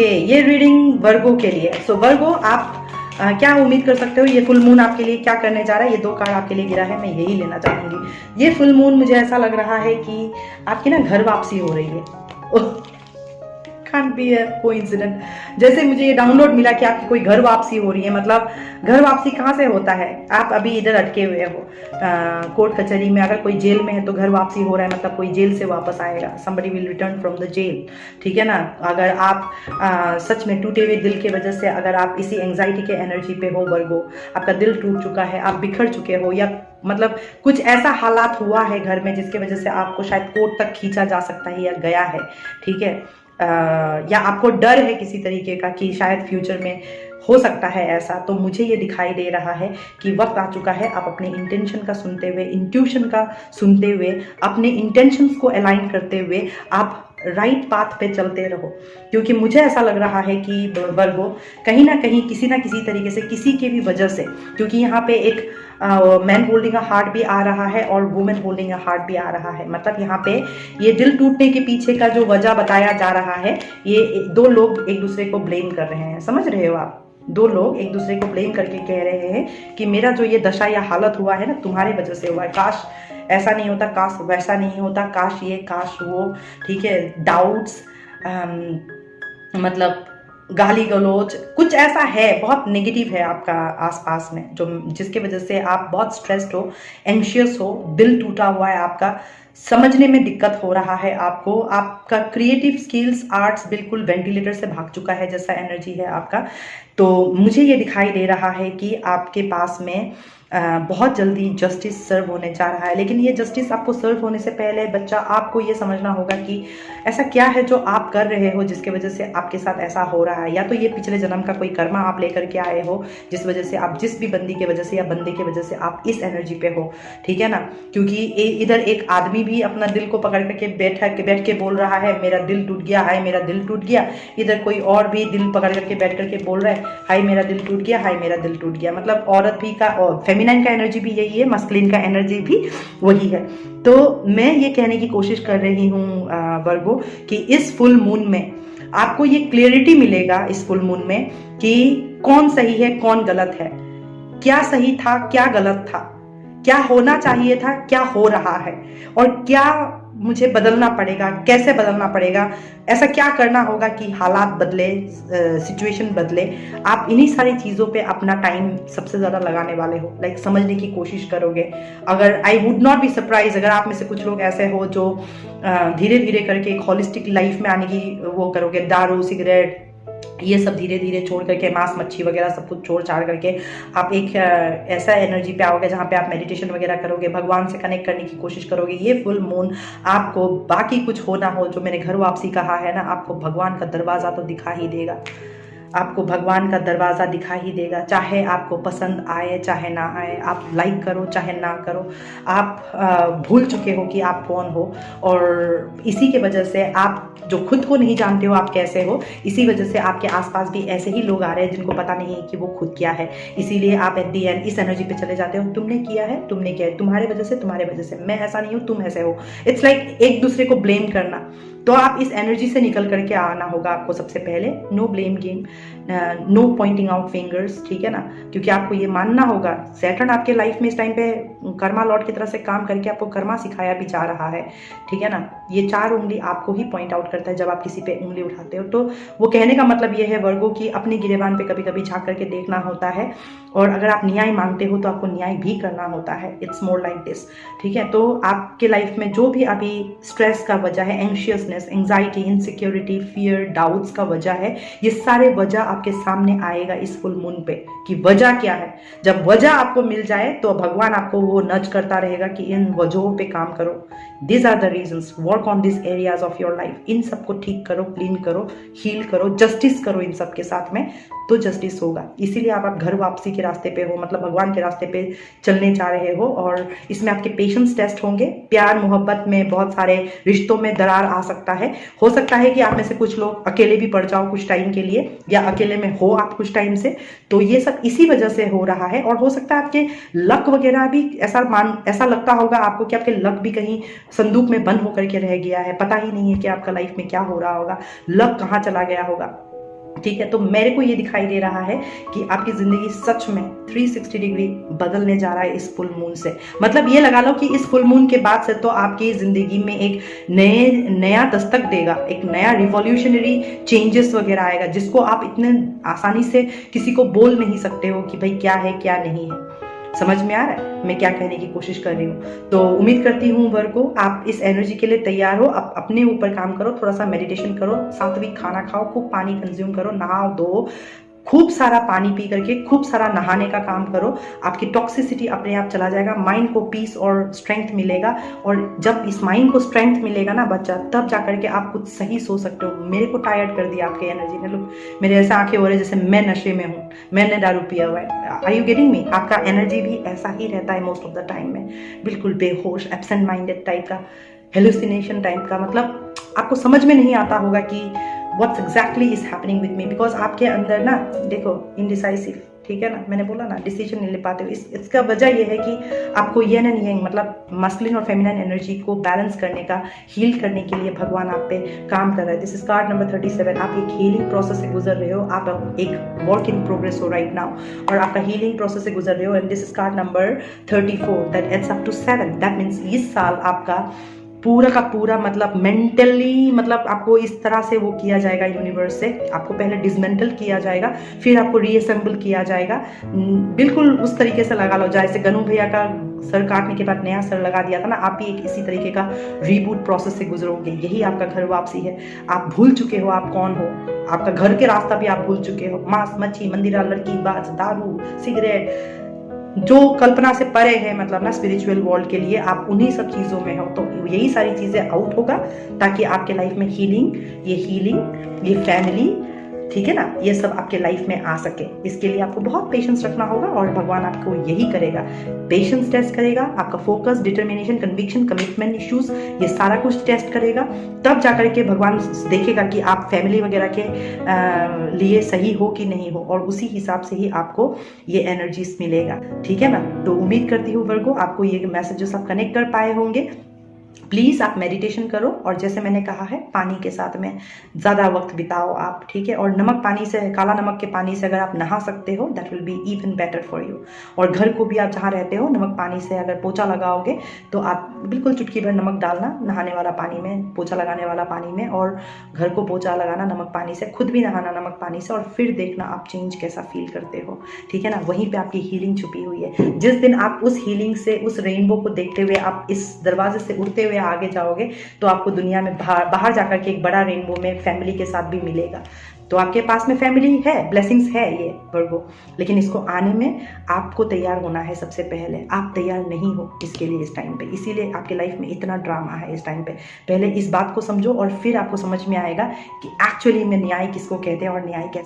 ये रीडिंग वर्गो के लिए। सो वर्गो, आप क्या उम्मीद कर सकते हो? ये फुल मून आपके लिए क्या करने जा रहा है? ये 2 कार्ड आपके लिए गिरा है, मैं यही लेना चाहूंगी। ये फुल मून मुझे ऐसा लग रहा है कि आपकी ना घर वापसी हो रही है। can't be a coincidence। जैसे मुझे ये डाउनलोड मिला कि आपकी कोई घर वापसी हो रही है, मतलब घर वापसी कहाँ से होता है? आप अभी इधर अटके हुए हो कोर्ट कचहरी में, अगर कोई जेल में है तो घर वापसी हो रहा है, मतलब कोई जेल से वापस आएगा, somebody will return from the jail, ठीक है ना। अगर आप सच में टूटे हुए दिल की वजह से, अगर आप इसी एंजाइटी के एनर्जी पे हो वर्गो, आपका दिल टूट चुका है, आप बिखर चुके हो, या मतलब कुछ ऐसा हालात हुआ है घर में जिसके वजह से आपको शायद कोर्ट तक खींचा जा सकता है या गया है, ठीक है। या आपको डर है किसी तरीके का कि शायद फ्यूचर में हो सकता है ऐसा, तो मुझे ये दिखाई दे रहा है कि वक्त आ चुका है आप अपने इंटेंशन का सुनते हुए, इंट्यूशन का सुनते हुए, अपने इंटेंशंस को अलाइन करते हुए आप राइट पाथ पे चलते रहो। क्योंकि मुझे ऐसा लग रहा है कि वर्गो कहीं ना कहीं किसी ना किसी तरीके से, किसी के भी वजह से, क्योंकि यहाँ पे एक मैन होल्डिंग अ हार्ट भी आ रहा है और वुमेन होल्डिंग अ हार्ट भी आ रहा है, मतलब यहाँ पे ये दिल टूटने के पीछे का जो वजह बताया जा रहा है, ये 2 लोग एक दूसरे को ब्लेम कर रहे हैं, समझ रहे हो आप? 2 लोग एक दूसरे को ब्लेम करके कह रहे हैं कि मेरा जो ये दशा या हालत हुआ है ना, तुम्हारे वजह से हुआ है, काश ऐसा नहीं होता, काश वैसा नहीं होता, काश ये काश वो, ठीक है। डाउट्स, मतलब गाली गलौज, कुछ ऐसा है, बहुत नेगेटिव है आपका आसपास में, जो जिसके वजह से आप बहुत स्ट्रेस्ड हो, एंशियस हो, दिल टूटा हुआ है आपका, समझने में दिक्कत हो रहा है आपको, आपका क्रिएटिव स्किल्स, आर्ट्स बिल्कुल वेंटिलेटर से भाग चुका है जैसा एनर्जी है आपका। तो मुझे ये दिखाई दे रहा है कि आपके पास में बहुत जल्दी जस्टिस सर्व होने जा रहा है, लेकिन ये जस्टिस आपको सर्व होने से पहले बच्चा आपको ये समझना होगा कि ऐसा क्या है जो आप कर रहे हो जिसके वजह से आपके साथ ऐसा हो रहा है। या तो ये पिछले जन्म का कोई कर्मा आप लेकर के आए हो, जिस वजह से आप, जिस भी बंदी की वजह से या बंदे की वजह से आप इस एनर्जी पे हो, ठीक है ना। क्योंकि इधर एक आदमी भी अपना दिल को पकड़ करके बैठ के बोल रहा है मेरा दिल टूट गया, हाय मेरा दिल टूट गया। इधर कोई और भी दिल पकड़ करके बैठ करके बोल रहा है हाय मेरा दिल टूट गया, हाय मेरा दिल टूट गया। मतलब औरत भी का, फेमिनाइन का एनर्जी भी यही है, मस्कुलिन का एनर्जी भी वही है। तो मैं ये कहने की कोशिश कर रही हूँ वर्गो कि इस फुल मून में आपको ये क्लियरिटी मिलेगा, इस फुल मून में, कि कौन सही है कौन गलत है, क्या सही था क्या गलत था, क्या होना चाहिए था क्या हो रहा है, और क्या मुझे बदलना पड़ेगा, कैसे बदलना पड़ेगा, ऐसा क्या करना होगा कि हालात बदले, सिचुएशन बदले। आप इन्हीं सारी चीज़ों पे अपना टाइम सबसे ज़्यादा लगाने वाले हो, लाइक समझने की कोशिश करोगे। अगर I would not be surprise अगर आप में से कुछ लोग ऐसे हो जो धीरे धीरे करके एक होलिस्टिक लाइफ में आने की वो करोगे, दारू सिगरेट ये सब धीरे धीरे छोड़ करके, मांस मच्छी वगैरह सब कुछ छोड़ छाड़ करके आप एक ऐसा एनर्जी पे आओगे जहाँ पे आप मेडिटेशन वगैरह करोगे, भगवान से कनेक्ट करने की कोशिश करोगे। ये फुल मून आपको, बाकी कुछ हो ना हो, जो मैंने घर वापसी कहा है ना, आपको भगवान का दरवाजा तो दिखा ही देगा, आपको भगवान का दरवाज़ा दिखा ही देगा। चाहे आपको पसंद आए चाहे ना आए, आप लाइक करो चाहे ना करो, आप भूल चुके हो कि आप कौन हो, और इसी के वजह से आप जो खुद को नहीं जानते हो आप कैसे हो, इसी वजह से आपके आसपास भी ऐसे ही लोग आ रहे हैं जिनको पता नहीं है कि वो खुद क्या है। इसीलिए आप एट दी एंड इस एनर्जी पे चले जाते हो, तुमने किया है, तुमने किया है, तुम्हारे वजह से, तुम्हारे वजह से, मैं ऐसा नहीं हूँ तुम ऐसे हो। इट्स लाइक एक दूसरे को ब्लेम करना। तो आप इस एनर्जी से निकल करके आना होगा आपको सबसे पहले। No blame game, no pointing out fingers, ठीक है ना। क्योंकि आपको ये मानना होगा सैटर्न आपके लाइफ में इस टाइम पे कर्मा लॉर्ड की तरह से काम करके आपको कर्मा सिखाया भी जा रहा है, ठीक है ना। ये 4 उंगली आपको ही पॉइंट आउट करता है जब आप किसी पे उंगली उठाते हो। तो वो कहने का मतलब ये है वर्गो कि अपने गिरेबान पे कभी कभी झांक करके देखना होता है, और अगर आप न्याय मांगते हो तो आपको न्याय भी करना होता है। इट्स मोर लाइक दिस, ठीक है। तो आपके लाइफ में जो भी अभी स्ट्रेस का वजह है, anxiousness, anxiety, insecurity, fear, doubts का वजह है, ये सारे वजह आपके सामने आएगा इस फुल मून पे कि वजह क्या है। जब वजह आपको मिल जाए तो भगवान आपको वो नज करता रहेगा कि इन वजहों पे काम करो, this are the reasons, work on this areas of your life. इन सबको ठीक करो, क्लीन करो, हील करो, जस्टिस करो इन सब के साथ में, तो जस्टिस होगा। इसीलिए आप घर वापसी के रास्ते पे हो, मतलब भगवान के रास्ते पे चलने जा रहे हो, और इसमें आपके पेशेंस टेस्ट होंगे। प्यार मोहब्बत में बहुत सारे रिश्तों में दरार आ सकता है। हो सकता है कि आप में से कुछ लोग अकेले भी पड़ जाओ कुछ टाइम के लिए, या अकेले में हो आप कुछ टाइम से, तो ये सब इसी वजह से हो रहा है। और हो सकता है आपके लक वगैरह भी ऐसा लगता होगा आपको कि आपके लक भी कहीं संदूक में बंद होकर के रह गया है, पता ही नहीं है कि आपका लाइफ में क्या हो रहा होगा, लक कहाँ चला गया होगा। ठीक है, तो मेरे को ये दिखाई दे रहा है कि आपकी ज़िंदगी सच में 360 डिग्री बदलने जा रहा है इस फुल मून से। मतलब ये लगा लो कि इस फुल मून के बाद से तो आपकी ज़िंदगी में एक नया दस्तक देगा, एक नया रिवॉल्यूशनरी चेंजेस वगैरह आएगा, जिसको आप इतने आसानी से किसी को बोल नहीं सकते हो कि भाई क्या है क्या नहीं है। समझ में आ रहा है मैं क्या कहने की कोशिश कर रही हूँ? तो उम्मीद करती हूँ वर्गो आप इस एनर्जी के लिए तैयार हो। आप अपने ऊपर काम करो, थोड़ा सा मेडिटेशन करो, सात्विक खाना खाओ, खूब पानी कंज्यूम करो, नहाओ धो, खूब सारा पानी पी करके खूब सारा नहाने का काम करो। आपकी टॉक्सिसिटी अपने आप चला जाएगा, माइंड को पीस और स्ट्रेंथ मिलेगा। और जब इस माइंड को स्ट्रेंथ मिलेगा ना बच्चा, तब जा करके आप कुछ सही सोच सकते हो। मेरे को टायर्ड कर दिया आपकी एनर्जी ने। लोग मेरे ऐसा आंखें हो रहे जैसे मैं नशे में हूँ, मैंने दारू पिया हुआ है। Are you getting me? आपका एनर्जी भी ऐसा ही रहता है मोस्ट ऑफ द टाइम में, बिल्कुल बेहोश, एब्सेंट माइंडेड टाइप का, हेलुसिनेशन टाइप का। मतलब आपको समझ में नहीं आता होगा कि what's exactly is happening with me, because आपके अंदर ना देखो इनडिसाइसिव, ठीक है ना, मैंने बोला ना डिसीजन नहीं ले पाते हो। इसका वजह ये है कि आपको येन एंड यांग मतलब मस्कुलिन और फेमिनिन एनर्जी को बैलेंस करने का, हील करने के लिए भगवान आप पे काम कर रहा है। This is card number 37। आप एक हीलिंग प्रोसेस से गुजर रहे हो, आप एक वर्क इन प्रोग्रेस हो राइट नाउ, और आपका हीलिंग प्रोसेस से गुजर रहे हो। And this is card number 34 that adds up to 7। That means इस साल आपका पूरा का पूरा मतलब मेंटली, मतलब आपको इस तरह से वो किया जाएगा यूनिवर्स से। आपको पहले डिसमेंटल किया जाएगा, फिर आपको रीअसेंबल किया जाएगा। बिल्कुल उस तरीके से लगा लो जैसे गनू भैया का सर काटने के बाद नया सर लगा दिया था ना, आप भी एक इसी तरीके का रीबूट प्रोसेस से गुजरोगे। यही आपका घर वापसी है। आप भूल चुके हो आप कौन हो, आपका घर के रास्ता भी आप भूल चुके हो। मांस मच्छी मंदिरा लड़की बाज दारू सिगरेट जो कल्पना से परे है, मतलब ना स्पिरिचुअल वर्ल्ड के लिए आप उन्हीं सब चीज़ों में हो। तो यही सारी चीज़ें आउट होगा ताकि आपके लाइफ में हीलिंग, ये फैमिली, ठीक है ना, ये सब आपके लाइफ में आ सके। इसके लिए आपको बहुत पेशेंस रखना होगा और भगवान आपको यही करेगा, पेशेंस टेस्ट करेगा, आपका focus, determination, conviction, commitment issues, ये सारा कुछ टेस्ट करेगा। तब जाकर के भगवान देखेगा कि आप फैमिली वगैरह के लिए सही हो कि नहीं हो, और उसी हिसाब से ही आपको ये एनर्जीज मिलेगा। ठीक है ना? तो उम्मीद करती हूँ वर्गो आपको ये मैसेजेस आप कनेक्ट कर पाए होंगे। प्लीज़ आप मेडिटेशन करो, और जैसे मैंने कहा है पानी के साथ में ज़्यादा वक्त बिताओ आप, ठीक है। और नमक पानी से, काला नमक के पानी से अगर आप नहा सकते हो that will be even better for you. और घर को भी आप जहाँ रहते हो नमक पानी से अगर पोछा लगाओगे तो आप बिल्कुल चुटकी भर नमक डालना नहाने वाला पानी में, पोछा लगाने वाला पानी में, और घर को पोछा लगाना नमक पानी से, खुद भी नहाना नमक पानी से, और फिर देखना आप चेंज कैसा फील करते हो। ठीक है ना? वहीं पर आपकी हीलिंग छुपी हुई है। जिस दिन आप उस हीलिंग से, उस रेनबो को देखते हुए आप इस दरवाजे से उड़ते हुए आगे जाओगे तो आपको दुनिया में बाहर जाकर के एक बड़ा रेनबो में फैमिली के साथ भी मिलेगा। तो आपके पास में फैमिली है, ब्लेसिंग्स है ये वर्गो, लेकिन इसको आने में आपको तैयार होना है। सबसे पहले आप तैयार नहीं हो इसके लिए इस टाइम पे, इसीलिए आपके लाइफ में इतना ड्रामा है इस टाइम पे। पहले इस बात को समझो और फिर आपको समझ में आएगा कि एक्चुअली में न्याय किसको कहते हैं और न्याय कैसे